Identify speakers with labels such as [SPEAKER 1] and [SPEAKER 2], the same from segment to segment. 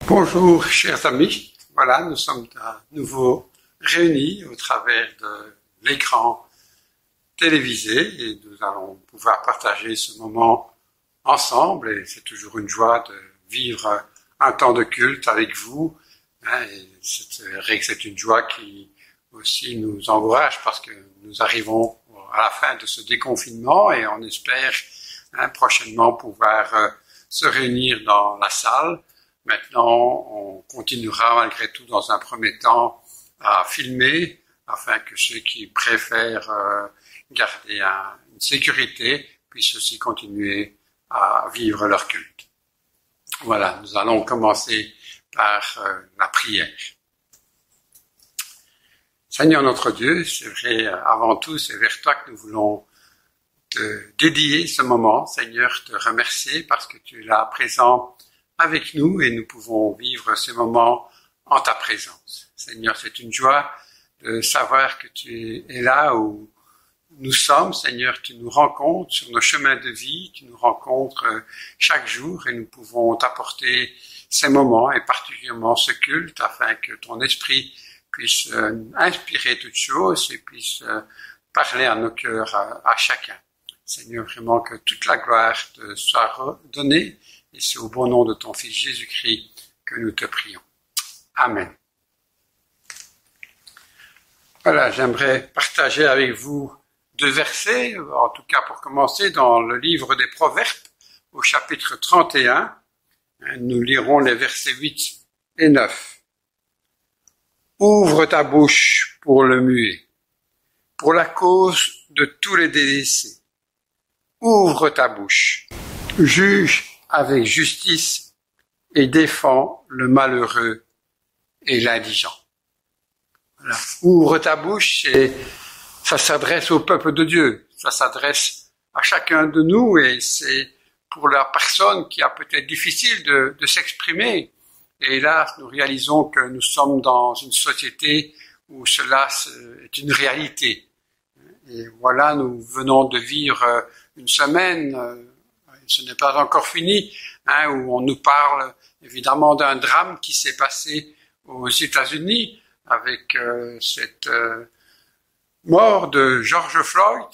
[SPEAKER 1] Bonjour chers amis, voilà, nous sommes à nouveau réunis au travers de l'écran télévisé et nous allons pouvoir partager ce moment ensemble et c'est toujours une joie de vivre un temps de culte avec vous. Et c'est vrai que c'est une joie qui aussi nous encourage parce que nous arrivons à la fin de ce déconfinement et on espère prochainement pouvoir se réunir dans la salle. Maintenant, on continuera malgré tout dans un premier temps à filmer afin que ceux qui préfèrent garder une sécurité puissent aussi continuer à vivre leur culte. Voilà, nous allons commencer par la prière. Seigneur notre Dieu, c'est vrai, avant tout, c'est vers toi que nous voulons te dédier ce moment. Seigneur, te remercier parce que tu es là présent avec nous et nous pouvons vivre ces moments en ta présence. Seigneur, c'est une joie de savoir que tu es là où nous sommes. Seigneur, tu nous rencontres sur nos chemins de vie, tu nous rencontres chaque jour et nous pouvons t'apporter ces moments et particulièrement ce culte afin que ton esprit puisse inspirer toutes choses et puisse parler à nos cœurs à chacun. Seigneur, vraiment que toute la gloire te soit donnée. Et c'est au bon nom de ton Fils Jésus-Christ que nous te prions. Amen. Voilà, j'aimerais partager avec vous 2 versets, en tout cas pour commencer, dans le livre des Proverbes, au chapitre 31. Nous lirons les versets 8 et 9. Ouvre ta bouche pour le muet, pour la cause de tous les délaissés. Ouvre ta bouche, juge avec justice et défend le malheureux et l'indigent. Voilà. Ouvre ta bouche et ça s'adresse au peuple de Dieu, ça s'adresse à chacun de nous et c'est pour la personne qui a peut-être difficile de s'exprimer. Et là, nous réalisons que nous sommes dans une société où cela est une réalité. Et voilà, nous venons de vivre une semaine, ce n'est pas encore fini, où on nous parle évidemment d'un drame qui s'est passé aux États-Unis avec cette mort de George Floyd.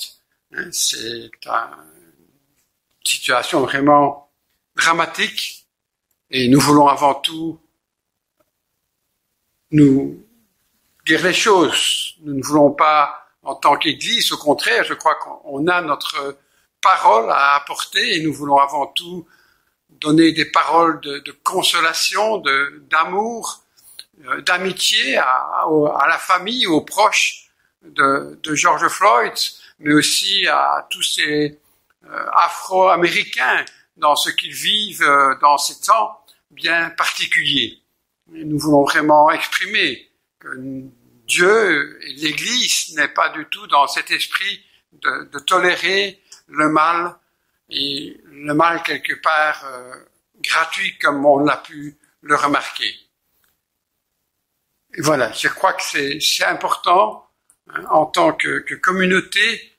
[SPEAKER 1] C'est une situation vraiment dramatique et nous voulons avant tout nous dire les choses. Nous ne voulons pas, en tant qu'Église, au contraire, je crois qu'on a notre parole à apporter et nous voulons avant tout donner des paroles de consolation, d'amour, d'amitié à la famille, aux proches de George Floyd, mais aussi à tous ces Afro-Américains dans ce qu'ils vivent dans ces temps bien particuliers. Et nous voulons vraiment exprimer que Dieu et l'Église n'est pas du tout dans cet esprit de tolérer le mal, et le mal quelque part gratuit comme on l'a pu le remarquer. Et voilà, je crois que c'est important en tant que communauté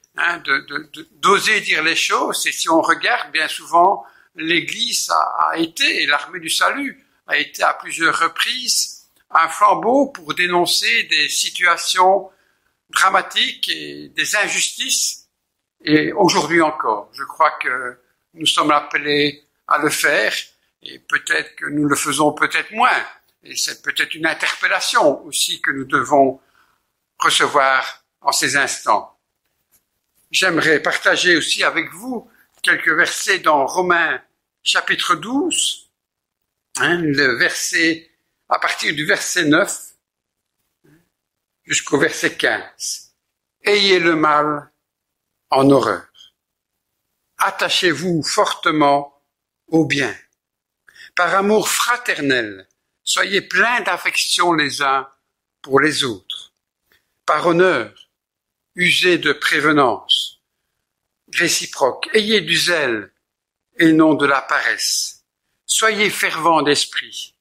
[SPEAKER 1] d'oser dire les choses. Et si on regarde, bien souvent, l'Église a été, et l'armée du salut a été à plusieurs reprises un flambeau pour dénoncer des situations dramatiques et des injustices. Et aujourd'hui encore, je crois que nous sommes appelés à le faire et peut-être que nous le faisons peut-être moins. Et c'est peut-être une interpellation aussi que nous devons recevoir en ces instants. J'aimerais partager aussi avec vous quelques versets dans Romains chapitre 12, le verset, à partir du verset 9 jusqu'au verset 15. Ayez le mal en horreur. Attachez-vous fortement au bien. Par amour fraternel, soyez pleins d'affection les uns pour les autres. Par honneur, usez de prévenance réciproque. Ayez du zèle et non de la paresse. Soyez fervents d'esprit.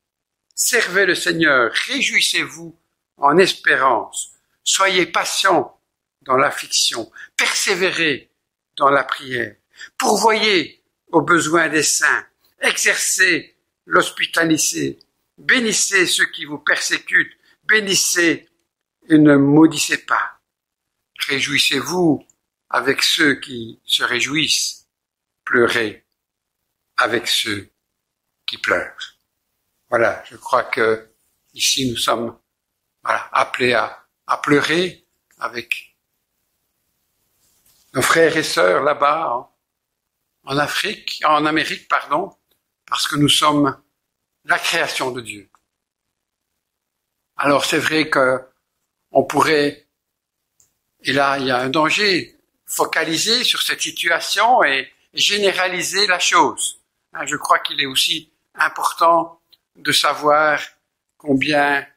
[SPEAKER 1] Servez le Seigneur. Réjouissez-vous en espérance. Soyez patients dans l'affliction, persévérez dans la prière, pourvoyez aux besoins des saints, exercez l'hospitalité bénissez ceux qui vous persécutent, bénissez et ne maudissez pas. Réjouissez-vous avec ceux qui se réjouissent, pleurez avec ceux qui pleurent. Voilà, je crois que ici nous sommes appelés à pleurer avec nos frères et sœurs là-bas en Amérique, parce que nous sommes la création de Dieu. Alors c'est vrai que on pourrait, et là il y a un danger, focaliser sur cette situation et généraliser la chose. Je crois qu'il est aussi important de savoir combien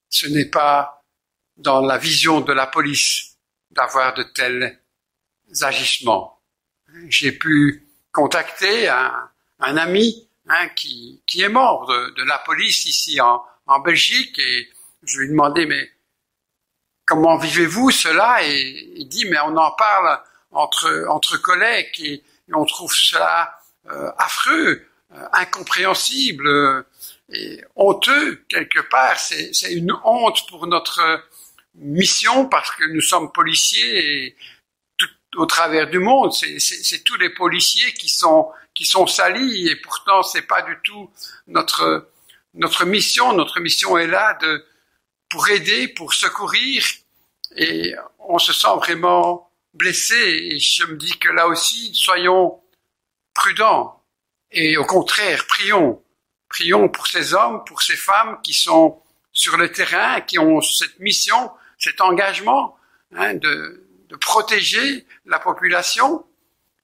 [SPEAKER 1] ce n'est pas dans la vision de la police d'avoir de tels agissements. J'ai pu contacter un ami qui est membre de la police ici en Belgique et je lui ai demandé mais comment vivez-vous cela et il dit mais on en parle entre collègues et on trouve cela affreux, incompréhensible et honteux quelque part. C'est une honte pour notre mission parce que nous sommes policiers et tout au travers du monde, c'est tous les policiers qui sont salis et pourtant c'est pas du tout notre mission. Notre mission est là pour aider, pour secourir et on se sent vraiment blessé et je me dis que là aussi soyons prudents et au contraire prions pour ces hommes, pour ces femmes qui sont sur le terrain, qui ont cette mission, cet engagement de protéger la population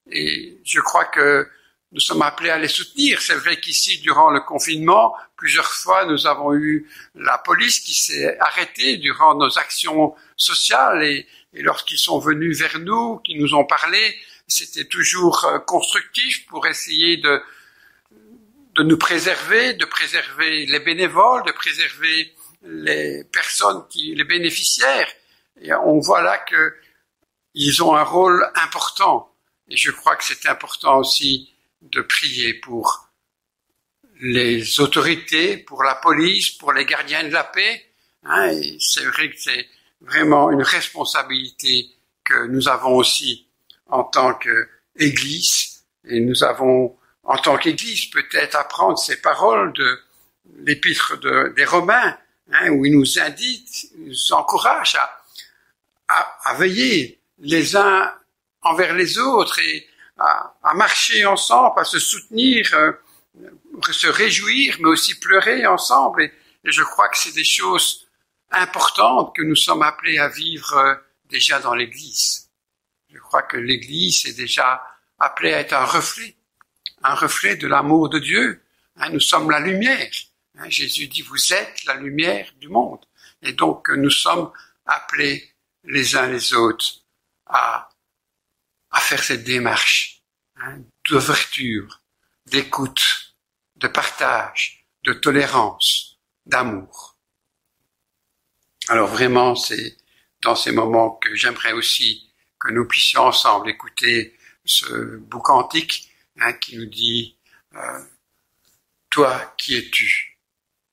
[SPEAKER 1] et je crois que nous sommes appelés à les soutenir. C'est vrai qu'ici, durant le confinement, plusieurs fois, nous avons eu la police qui s'est arrêtée durant nos actions sociales et lorsqu'ils sont venus vers nous, qui nous ont parlé, c'était toujours constructif pour essayer de nous préserver, de préserver les bénévoles, de préserver les personnes les bénéficiaires. Et on voit là qu'ils ont un rôle important. Et je crois que c'est important aussi de prier pour les autorités, pour la police, pour les gardiens de la paix. Et c'est vrai que c'est vraiment une responsabilité que nous avons aussi en tant qu'Église. Et nous avons, en tant qu'Église, peut-être apprendre ces paroles de l'épître des Romains, où il nous indique, il nous encourage à veiller les uns envers les autres et à marcher ensemble, à se soutenir, se réjouir, mais aussi pleurer ensemble. Et je crois que c'est des choses importantes que nous sommes appelés à vivre déjà dans l'Église. Je crois que l'Église est déjà appelée à être un reflet de l'amour de Dieu. Nous sommes la lumière. Jésus dit, vous êtes la lumière du monde. Et donc, nous sommes appelés les uns les autres à faire cette démarche d'ouverture, d'écoute, de partage, de tolérance, d'amour. Alors vraiment, c'est dans ces moments que j'aimerais aussi que nous puissions ensemble écouter ce bout cantique qui nous dit « Toi, qui es-tu,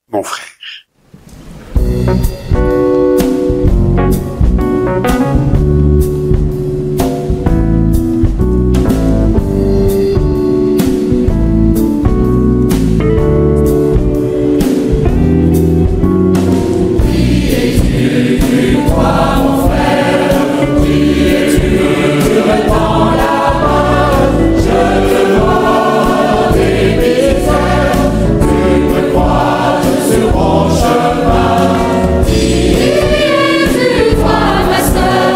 [SPEAKER 1] mon frère ?»
[SPEAKER 2] Master.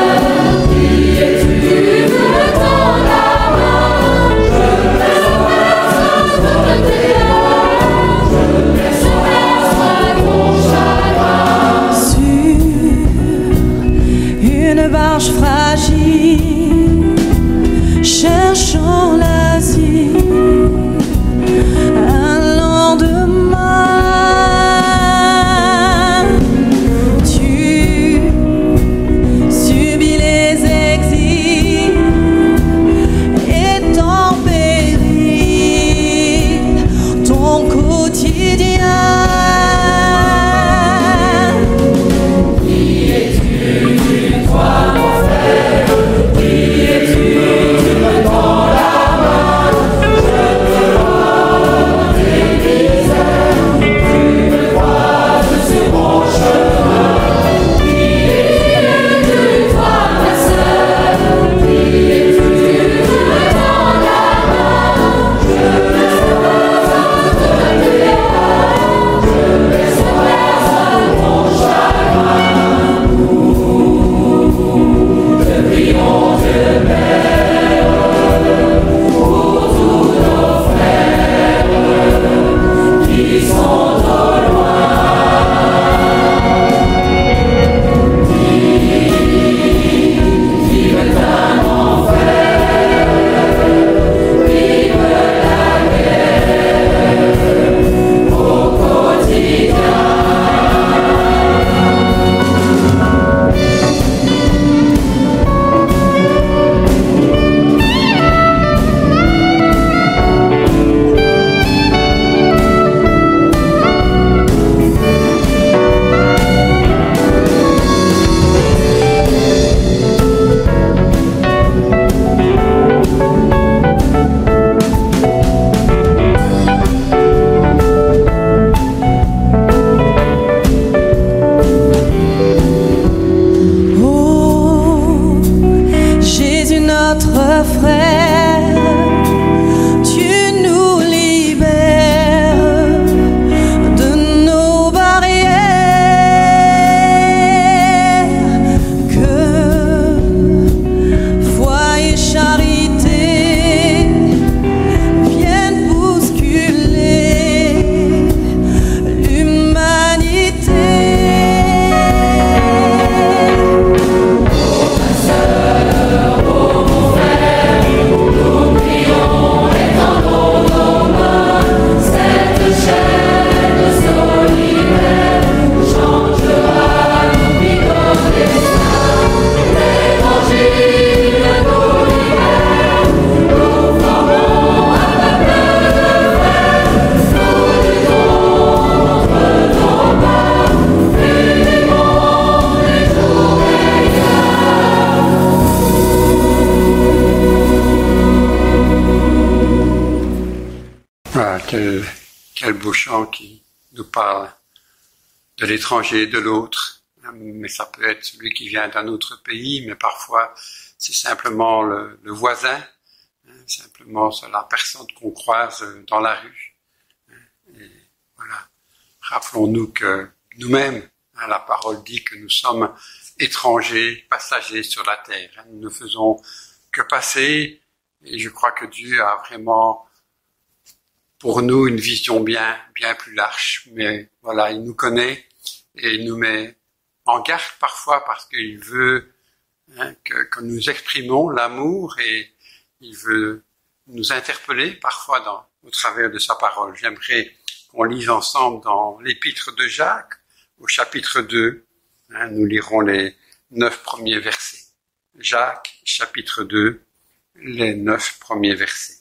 [SPEAKER 1] Voilà, quel beau chant qui nous parle de l'étranger, de l'autre. Mais ça peut être celui qui vient d'un autre pays, mais parfois c'est simplement le voisin, simplement c'est la personne qu'on croise dans la rue. Et voilà. Rappelons-nous que nous-mêmes, la parole dit que nous sommes étrangers, passagers sur la terre. Nous ne faisons que passer, et je crois que Dieu a vraiment pour nous une vision bien plus large. Mais voilà, il nous connaît et il nous met en garde parfois parce qu'il veut que nous exprimons l'amour et il veut nous interpeller parfois au travers de sa parole. J'aimerais qu'on lise ensemble dans l'épître de Jacques, au chapitre 2. Nous lirons les 9 premiers versets. Jacques, chapitre 2, les 9 premiers versets.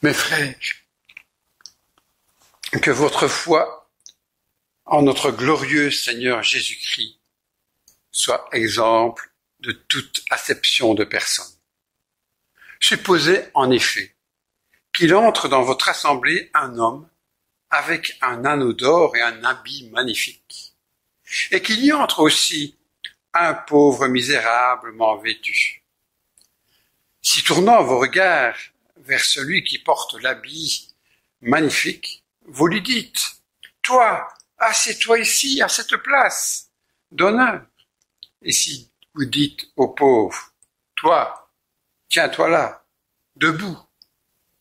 [SPEAKER 1] Mes frères, que votre foi en notre glorieux Seigneur Jésus-Christ soit exemple de toute acception de personne. Supposez en effet qu'il entre dans votre assemblée un homme avec un anneau d'or et un habit magnifique, et qu'il y entre aussi un pauvre misérablement vêtu. Si tournant vos regards vers celui qui porte l'habit magnifique, vous lui dites « Toi, assieds-toi ici, à cette place d'honneur. » Et si vous dites au pauvre « Toi, tiens-toi là, debout. »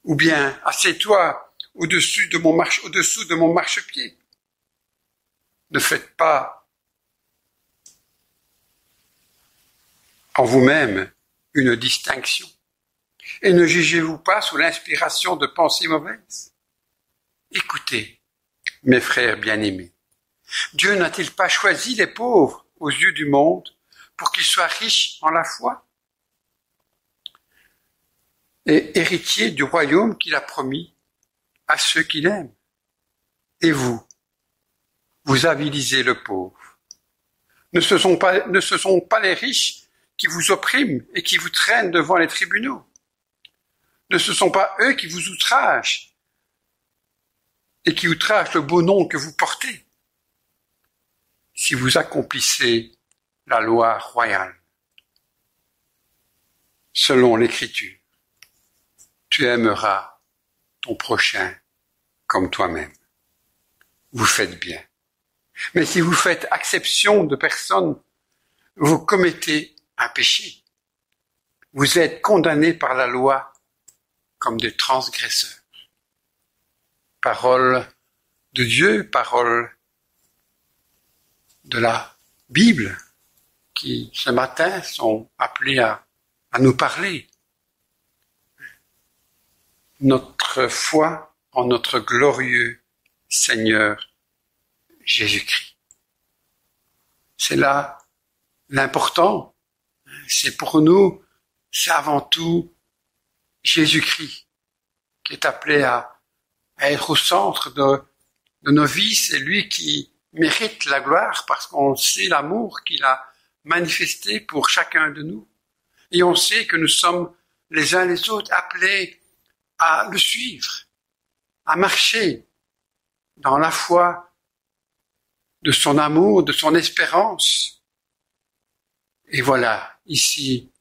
[SPEAKER 1] Ou bien « Assieds-toi au-dessus de mon marchepied. » Ne faites pas en vous-même une distinction. Et ne jugez-vous pas sous l'inspiration de pensées mauvaises. Écoutez, mes frères bien-aimés, Dieu n'a-t-il pas choisi les pauvres aux yeux du monde pour qu'ils soient riches en la foi et héritiers du royaume qu'il a promis à ceux qu'il aime? Et vous avilisez le pauvre. Ne ce sont pas les riches qui vous oppriment et qui vous traînent devant les tribunaux. Ne ce sont pas eux qui vous outragent et qui outragent le beau nom que vous portez. Si vous accomplissez la loi royale, selon l'Écriture, tu aimeras ton prochain comme toi-même. Vous faites bien. Mais si vous faites exception de personne, vous commettez un péché. Vous êtes condamnés par la loi comme des transgresseurs. Parole de Dieu, parole de la Bible, qui ce matin sont appelés à nous parler. Notre foi en notre glorieux Seigneur Jésus-Christ. C'est là l'important. C'est pour nous, c'est avant tout Jésus-Christ qui est appelé à être au centre de nos vies. C'est lui qui mérite la gloire parce qu'on sait l'amour qu'il a manifesté pour chacun de nous. Et on sait que nous sommes les uns les autres appelés à le suivre, à marcher dans la foi de son amour, de son espérance. Et voilà, ici,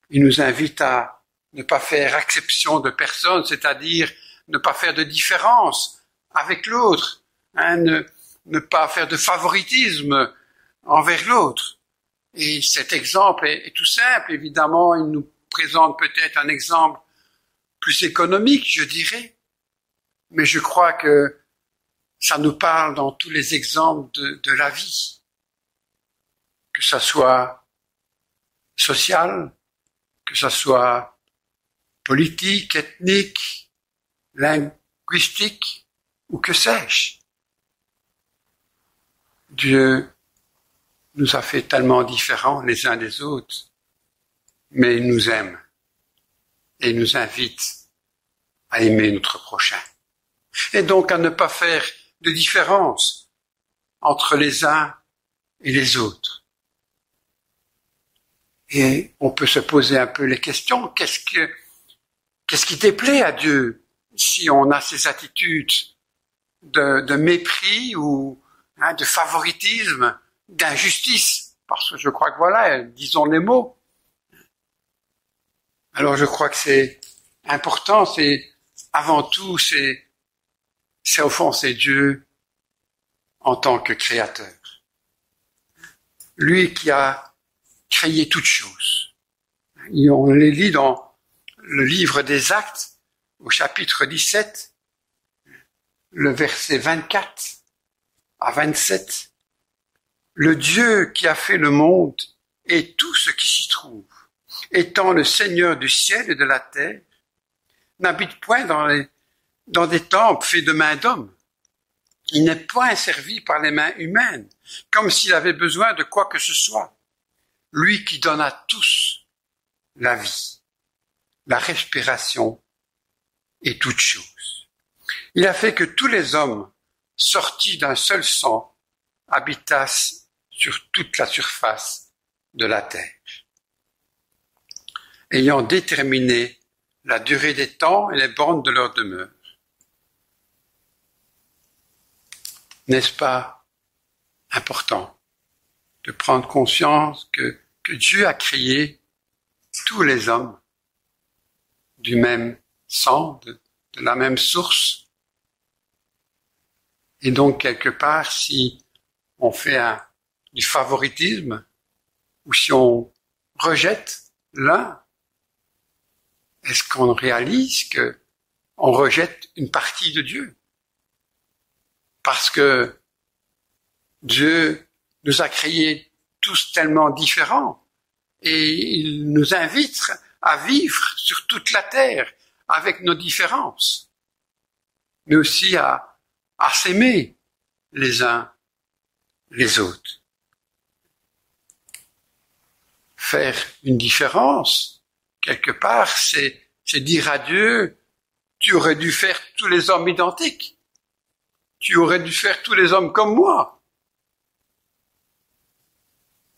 [SPEAKER 1] il nous invite à ne pas faire exception de personne, c'est-à-dire ne pas faire de différence avec l'autre, ne pas faire de favoritisme envers l'autre. Et cet exemple est tout simple, évidemment, il nous présente peut-être un exemple plus économique, je dirais, mais je crois que ça nous parle dans tous les exemples de la vie, que ça soit social, que ça soit politique, ethnique, linguistique, ou que sais-je. Dieu nous a fait tellement différents les uns des autres, mais il nous aime et il nous invite à aimer notre prochain. Et donc à ne pas faire de différence entre les uns et les autres. Et on peut se poser un peu les questions, qu'est-ce Qu'est-ce qui déplaît à Dieu si on a ces attitudes de mépris ou de favoritisme, d'injustice? Parce que je crois que voilà, disons les mots. Alors je crois que c'est important, c'est avant tout, c'est offenser Dieu en tant que créateur. Lui qui a créé toutes choses. Et on les lit dans le livre des Actes, au chapitre 17, le verset 24 à 27. Le Dieu qui a fait le monde et tout ce qui s'y trouve, étant le Seigneur du ciel et de la terre, n'habite point dans des temples faits de mains d'hommes. Il n'est point servi par les mains humaines, comme s'il avait besoin de quoi que ce soit. Lui qui donne à tous la vie, la respiration et toutes choses. Il a fait que tous les hommes, sortis d'un seul sang, habitassent sur toute la surface de la terre. Ayant déterminé la durée des temps et les bornes de leur demeure. N'est-ce pas important de prendre conscience que Dieu a créé tous les hommes du même sang, de la même source. Et donc, quelque part, si on fait du favoritisme ou si on rejette l'un, est-ce qu'on réalise qu'on rejette une partie de Dieu? Parce que Dieu nous a créés tous tellement différents et il nous invite à vivre sur toute la terre avec nos différences, mais aussi à s'aimer les uns les autres. Faire une différence, quelque part, c'est dire à Dieu, tu aurais dû faire tous les hommes identiques. Tu aurais dû faire tous les hommes comme moi.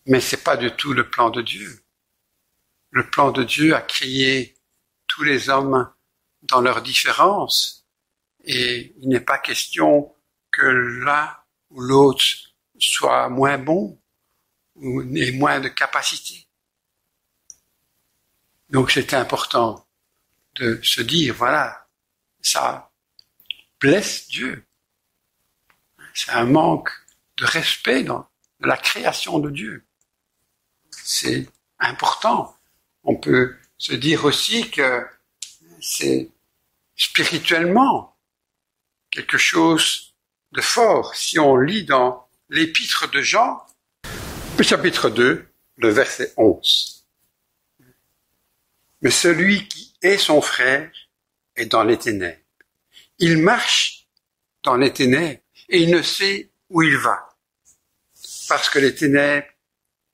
[SPEAKER 1] Mais c'est pas du tout le plan de Dieu. Le plan de Dieu a créé tous les hommes dans leurs différences. Et il n'est pas question que l'un ou l'autre soit moins bon ou ait moins de capacité. Donc c'est important de se dire, voilà, ça blesse Dieu. C'est un manque de respect dans la création de Dieu. C'est important. On peut se dire aussi que c'est spirituellement quelque chose de fort. Si on lit dans l'épître de Jean, le chapitre 2, le verset 11. Mais celui qui est son frère est dans les ténèbres. Il marche dans les ténèbres et il ne sait où il va, parce que les ténèbres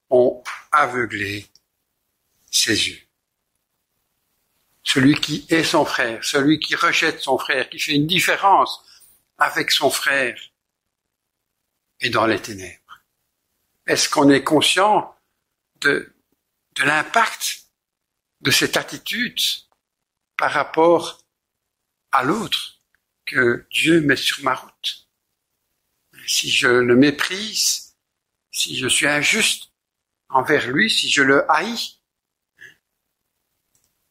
[SPEAKER 1] ont aveuglé ses yeux. Celui qui est son frère, celui qui rejette son frère, qui fait une différence avec son frère, est dans les ténèbres. Est-ce qu'on est conscient de l'impact de cette attitude par rapport à l'autre que Dieu met sur ma route? Si je le méprise, si je suis injuste envers lui, si je le haïs,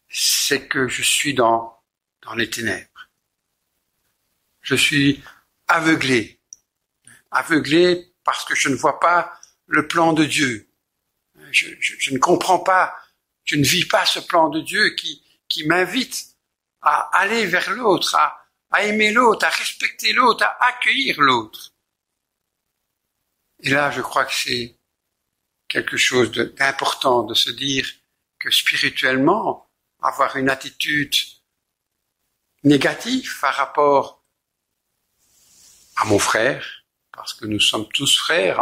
[SPEAKER 1] c'est que je suis dans les ténèbres. Je suis aveuglé parce que je ne vois pas le plan de Dieu. Je ne comprends pas, je ne vis pas ce plan de Dieu qui m'invite à aller vers l'autre, à aimer l'autre, à respecter l'autre, à accueillir l'autre. Et là, je crois que c'est quelque chose d'important de se dire que spirituellement, avoir une attitude négative par rapport à mon frère, parce que nous sommes tous frères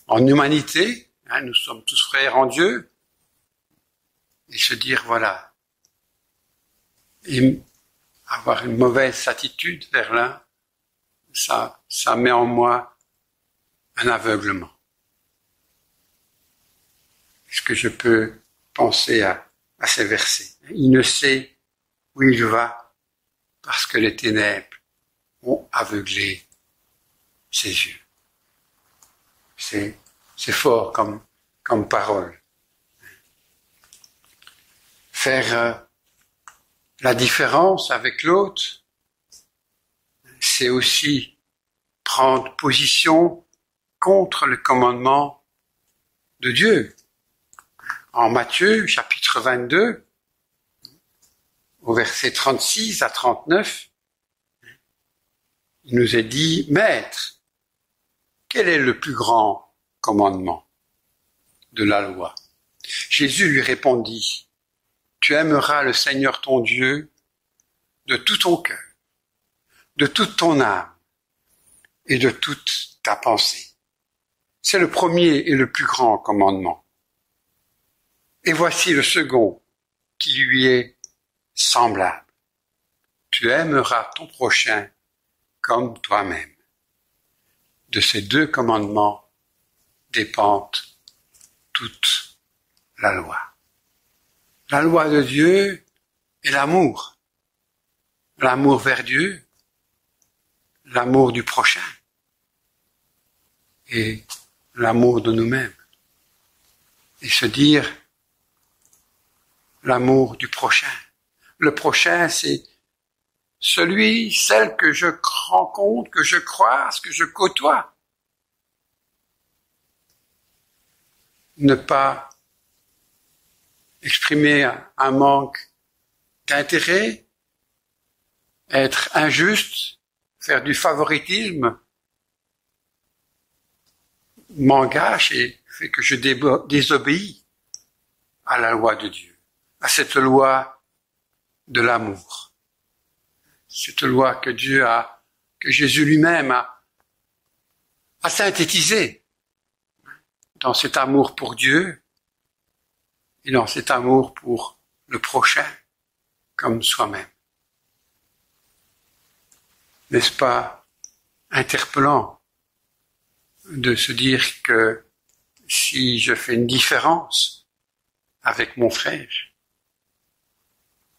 [SPEAKER 1] en humanité, nous sommes tous frères en Dieu, et se dire, voilà, et avoir une mauvaise attitude vers l'un, ça met en moi un aveuglement. Est-ce que je peux penser à ces versets? Il ne sait où il va, parce que les ténèbres ont aveuglé ses yeux. C'est fort comme parole. Faire la différence avec l'autre, c'est aussi prendre position contre le commandement de Dieu. En Matthieu, chapitre 22, au verset 36 à 39, il nous est dit, « Maître, quel est le plus grand commandement de la loi ?» Jésus lui répondit, « Tu aimeras le Seigneur ton Dieu de tout ton cœur, de toute ton âme et de toute ta pensée. » C'est le premier et le plus grand commandement. Et voici le second qui lui est semblable. Tu aimeras ton prochain comme toi-même. De ces deux commandements dépendent toute la loi. La loi de Dieu est l'amour. L'amour vers Dieu, l'amour du prochain et l'amour de nous-mêmes. Et se dire l'amour du prochain. Le prochain, c'est celle que je rencontre, que je croise, que je côtoie. Ne pas exprimer un manque d'intérêt, être injuste, faire du favoritisme, m'engage et fait que je désobéis à la loi de Dieu, à cette loi de l'amour. Cette loi que que Jésus lui-même a synthétisée dans cet amour pour Dieu et dans cet amour pour le prochain comme soi-même. N'est-ce pas interpellant de se dire que si je fais une différence avec mon frère,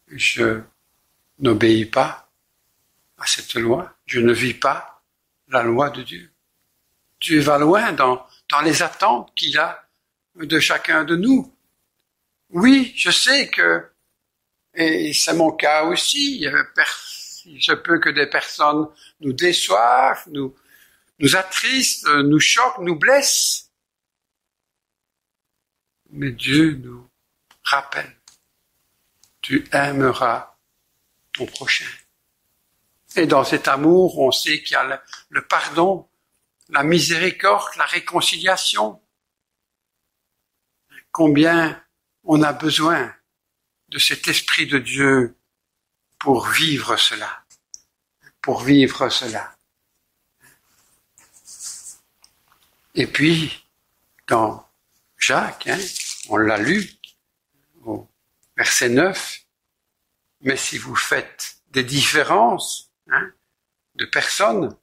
[SPEAKER 1] je n'obéis pas à cette loi, je ne vis pas la loi de Dieu. Dieu va loin dans les attentes qu'il a de chacun de nous. Oui, je sais que, et c'est mon cas aussi, il se peut que des personnes nous déçoivent, nous attristent, nous choquent, nous blessent. Mais Dieu nous rappelle, tu aimeras ton prochain. Et dans cet amour, on sait qu'il y a le pardon, la miséricorde, la réconciliation. Combien on a besoin de cet esprit de Dieu pour vivre cela. Et puis, dans Jacques, on l'a lu, au verset 9, mais si vous faites des différences de personnes,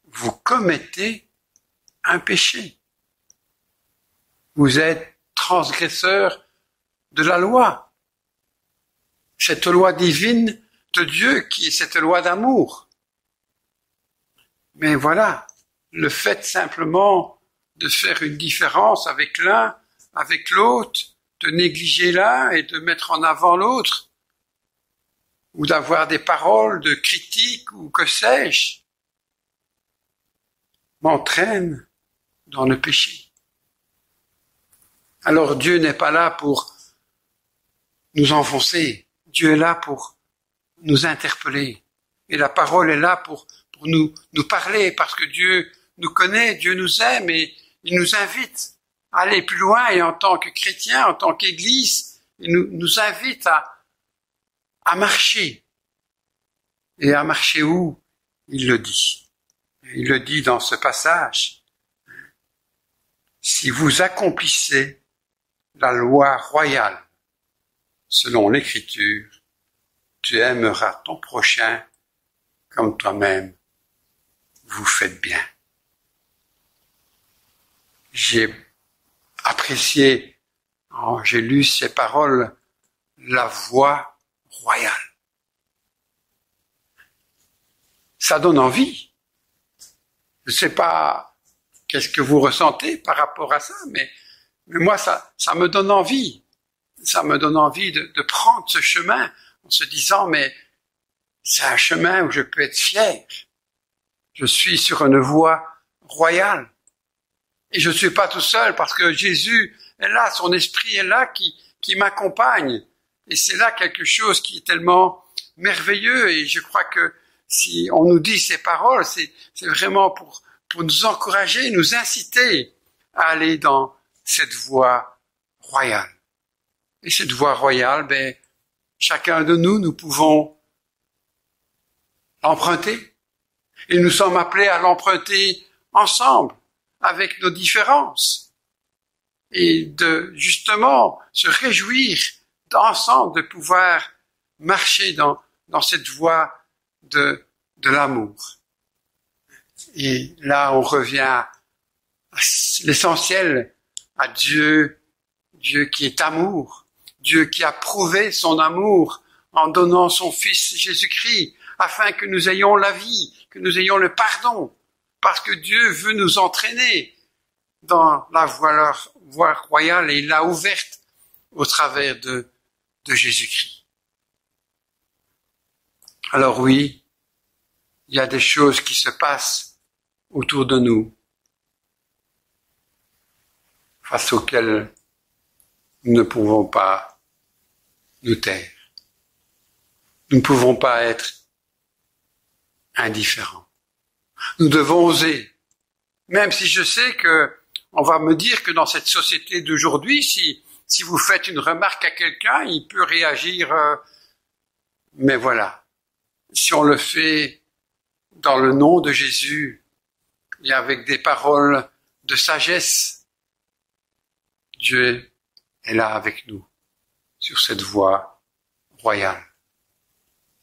[SPEAKER 1] vous commettez un péché. Vous êtes transgresseur de la loi. Cette loi divine de Dieu qui est cette loi d'amour. Mais voilà, le fait simplement de faire une différence avec l'un, avec l'autre, de négliger l'un et de mettre en avant l'autre, ou d'avoir des paroles de critique ou que sais-je, m'entraîne dans le péché. Alors Dieu n'est pas là pour nous enfoncer, Dieu est là pour nous interpeller. Et la parole est là pour nous parler, parce que Dieu nous connaît, Dieu nous aime et il nous invite à aller plus loin. Et en tant que chrétien, en tant qu'Église, il nous invite à marcher. Et à marcher où? Il le dit. Il le dit dans ce passage. Si vous accomplissez la loi royale selon l'Écriture, tu aimeras ton prochain comme toi-même. Vous faites bien. J'ai apprécié, j'ai lu ces paroles, la voie royale. ça donne envie. Je ne sais pas qu'est-ce que vous ressentez par rapport à ça, mais moi, ça me donne envie. Ça me donne envie de prendre ce chemin en se disant, mais c'est un chemin où je peux être fier. Je suis sur une voie royale. Et je ne suis pas tout seul parce que Jésus est là, son esprit est là qui m'accompagne. Et c'est là quelque chose qui est tellement merveilleux. Et je crois que si on nous dit ces paroles, c'est vraiment pour nous encourager, nous inciter à aller dans cette voie royale. Et cette voie royale, chacun de nous pouvons l'emprunter. Et nous sommes appelés à l'emprunter ensemble, avec nos différences. Et de, justement, se réjouir ensemble de pouvoir marcher dans cette voie de l'amour. Et là, on revient à l'essentiel, à Dieu qui est amour, Dieu qui a prouvé son amour en donnant son Fils Jésus-Christ, afin que nous ayons la vie, que nous ayons le pardon, parce que Dieu veut nous entraîner dans la voie royale et il l'a ouverte au travers de Jésus-Christ. Alors oui, il y a des choses qui se passent autour de nous, face auxquelles nous ne pouvons pas nous taire. Nous ne pouvons pas être indifférents. Nous devons oser. Même si je sais que on va me dire que dans cette société d'aujourd'hui, si vous faites une remarque à quelqu'un, il peut réagir, mais voilà. Si on le fait dans le nom de Jésus et avec des paroles de sagesse, Dieu est là avec nous sur cette voie royale.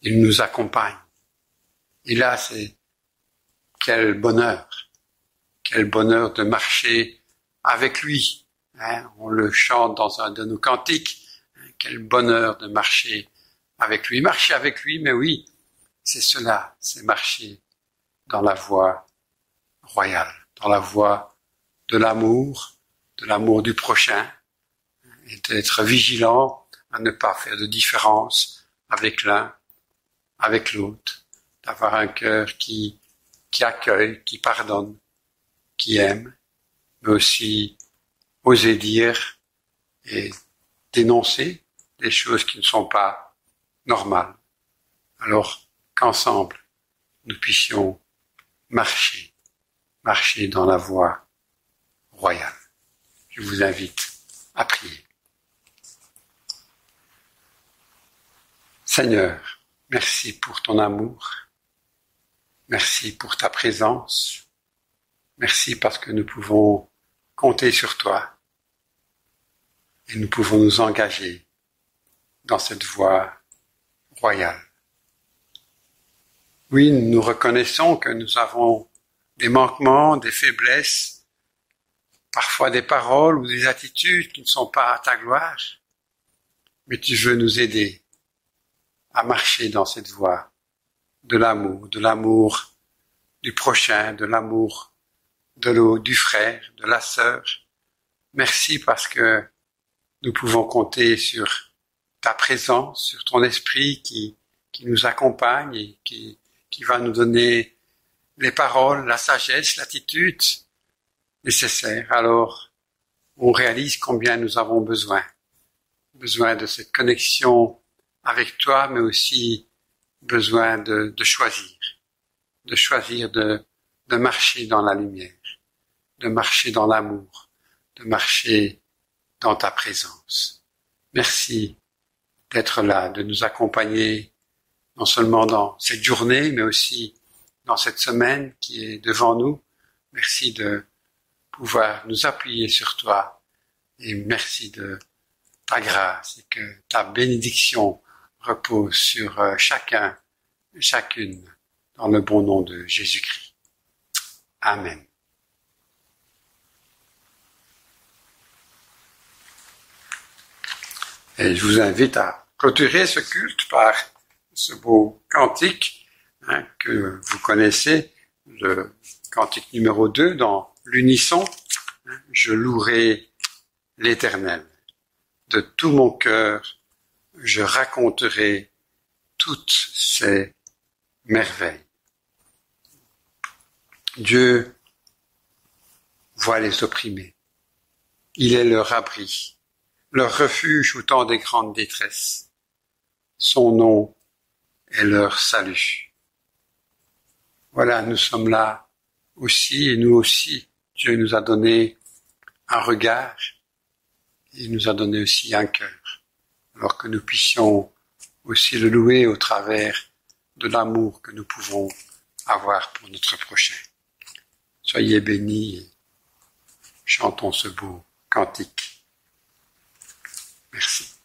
[SPEAKER 1] Il nous accompagne. Et là, c'est quel bonheur de marcher avec lui. On le chante dans un de nos cantiques. Quel bonheur de marcher avec lui. Marcher avec lui, mais oui, c'est cela, c'est marcher dans la voie royale, dans la voie de l'amour du prochain, et d'être vigilant à ne pas faire de différence avec l'un, avec l'autre, d'avoir un cœur qui accueille, qui pardonne, qui aime, mais aussi oser dire et dénoncer des choses qui ne sont pas normales. Alors qu'ensemble, nous puissions marcher dans la voie royale. Je vous invite à prier. Seigneur, merci pour ton amour. Merci pour ta présence. Merci parce que nous pouvons compter sur toi et nous pouvons nous engager dans cette voie royale. Oui, nous reconnaissons que nous avons des manquements, des faiblesses, parfois des paroles ou des attitudes qui ne sont pas à ta gloire, mais tu veux nous aider à marcher dans cette voie de l'amour du prochain, de l'amour du frère, de la sœur. Merci parce que nous pouvons compter sur ta présence, sur ton esprit qui nous accompagne et qui va nous donner les paroles, la sagesse, l'attitude nécessaire. Alors, on réalise combien nous avons besoin de cette connexion avec toi, mais aussi besoin de choisir de marcher dans la lumière, de marcher dans l'amour, de marcher dans ta présence. Merci d'être là, de nous accompagner non seulement dans cette journée, mais aussi dans cette semaine qui est devant nous. Merci de pouvoir nous appuyer sur toi et merci de ta grâce et que ta bénédiction repose sur chacun et chacune dans le bon nom de Jésus-Christ. Amen. Et je vous invite à clôturer ce culte par ce beau cantique que vous connaissez, le cantique numéro 2 dans l'unisson. Je louerai l'Éternel. De tout mon cœur, je raconterai toutes ses merveilles. Dieu voit les opprimés. Il est leur abri, leur refuge au temps des grandes détresses. Son nom est leur salut. Voilà, nous sommes là aussi, et nous aussi, Dieu nous a donné un regard, et il nous a donné aussi un cœur, alors que nous puissions aussi le louer au travers de l'amour que nous pouvons avoir pour notre prochain. Soyez bénis et chantons ce beau cantique. Merci.